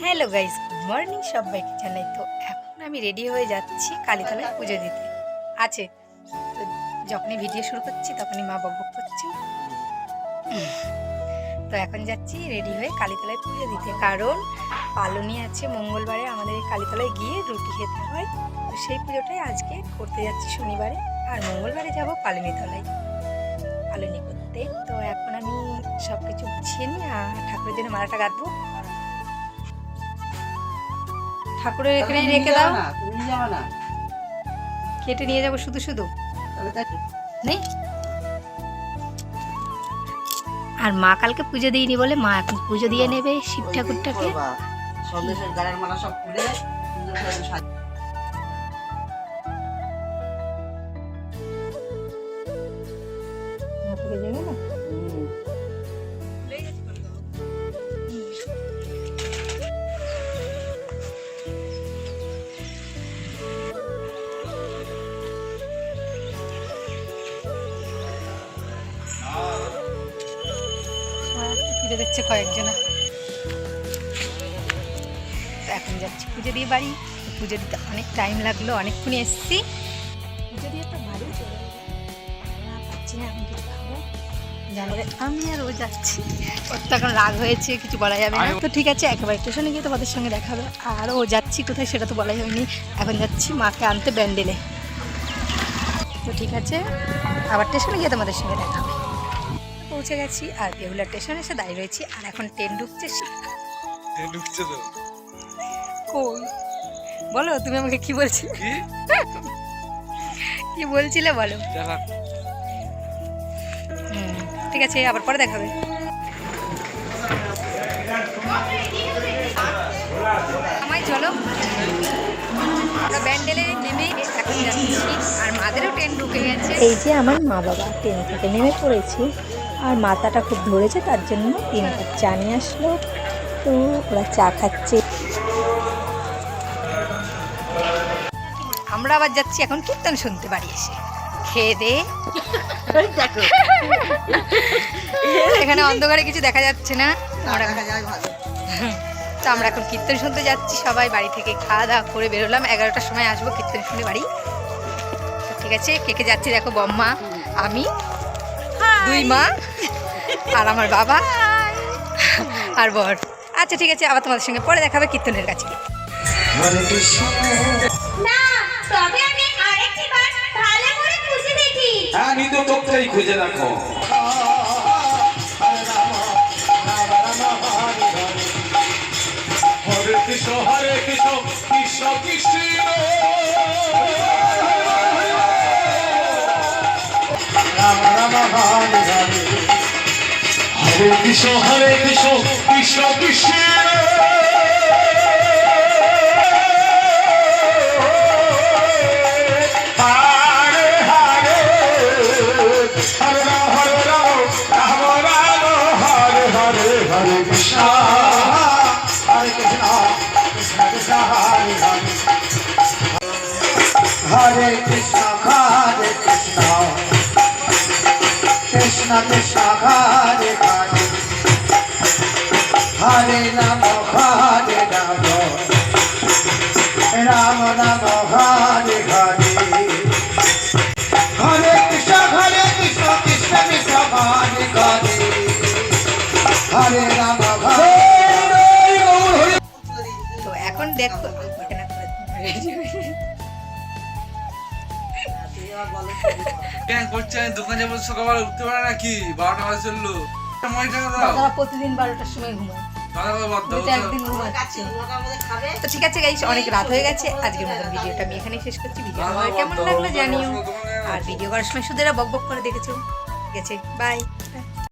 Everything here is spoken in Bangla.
হ্যালো গাইস, গুড মর্নিং সবাইকে জানাই। তো এখন আমি রেডি হয়ে যাচ্ছি কালীতলায় পুজো দিতে আছে। তো যখনই ভিডিও শুরু করছি তখনই মা বকবক করছে। তো এখন যাচ্ছি রেডি হয়ে কালীতলায় পুজো দিতে, কারণ পালনী আছে মঙ্গলবারে আমাদের কালীতলায় গিয়ে রুটি খেতে হয়। তো সেই পুজোটাই আজকে করতে যাচ্ছি শনিবারে, আর মঙ্গলবারে যাব পালনীতলায় পালনী করতে। তো এখন আমি সব কিছু গুছিয়ে নিই আর ঠাকুরের জন্য মালাটা গাঁথবো। ঠাকুরের এখানেই রেখে দাও, কেটে নিয়ে যাবো শুধু শুধু নেই। আর মা কালকে পুজো দিইনি বলে মা এখন পুজো দিয়ে নেবে শিব ঠাকুরটাকে। পুজো দিচ্ছে কয়েকজনা। তো এখন যাচ্ছি পুজো দিয়ে বাড়ি। পুজো দিতে অনেক টাইম লাগলো, অনেকক্ষণ এসছি। পুজো দিয়ে তো বাড়ি চলে পাচ্ছি না, এখন কিছু খাবো জানবে। আমি আর ও যাচ্ছি, ওর তো এখন রাগ হয়েছে, কিছু বলা যাবে না। তো ঠিক আছে, একেবারে স্টেশনে গিয়ে তোমাদের সঙ্গে দেখা হবে। আর ও যাচ্ছি কোথায় সেটা তো বলাই হয়নি। এখন যাচ্ছি মাকে আনতে ব্যান্ডেলে। তো ঠিক আছে, আবার স্টেশনে গিয়ে তোমাদের সঙ্গে দেখা হবে। পৌঁছে গেছি আর বেহুলা স্টেশনে এসে দাঁড়িয়ে রয়েছি। আর এখন ট্রেন ঢুকছে। তো কই বলো, তুমি আমাকে কি বলছিলে? কি বলছিলে বলো? ঠিক আছে, আবার পরে দেখাবে। আমায় চলো, আমরা ব্যান্ডেলে নেমে এখন যাচ্ছি। আর মাদেরও ট্রেন ঢুকে গেছে। এই যে আমার মা বাবা ট্রেন থেকে নেমে পড়েছি, আর মাথাটা খুব ধরেছে, তার জন্য 3 কাপ চা নিয়ে আসলো। তো ওরা চা খাচ্ছে। আমরা আবার যাচ্ছি এখন কীর্তন শুনতে বাড়ি এসে খেয়ে দে। এখানে অন্ধকারে কিছু দেখা যাচ্ছে না, তো আমরা এখন কীর্তন শুনতে যাচ্ছি। সবাই বাড়ি থেকে খাওয়া দাওয়া করে বেরোলাম, 11টার সময় আসবো কীর্তন শুনে বাড়ি। ঠিক আছে, কে কে যাচ্ছি দেখো, বম্মা, আমি, 2 মা আর আমার বাবা আর বর। আচ্ছা ঠিক আছে, আবার তোমাদের সঙ্গে পরে দেখাবে কীর্তনের কাছে। খুঁজে রাখো হরে Krishna Krishna Krishna Ram Ram Hare Hare Hare Krishna Krishna Krishna Hare Krishna, Hare Krishna, Krishna Krishna, Hare Hare, Hare Rama, Hare Rama, Rama Rama, Hare Hare, Hare Krishna, Krishna Krishna, Hare Hare, Hare Rama, Hare Rama. তো এখন দেখো দোকান যাবো, সকালবেলা উঠতে পারে নাকি? 12টা বাজে চললো। প্রতিদিন 12টার সময় ঘুমায়, একদিন ঘুমাচ্ছে। তো ঠিক আছে গাইস, অনেক রাত হয়ে গেছে। আজকের মতন ভিডিওটা আমি এখানেই শেষ করছি। ভিডিও কেমন লাগলো জানিও। আর ভিডিও করার সময় শুধু এরা বকবক করে দেখেছো। ঠিক আছে, বাই।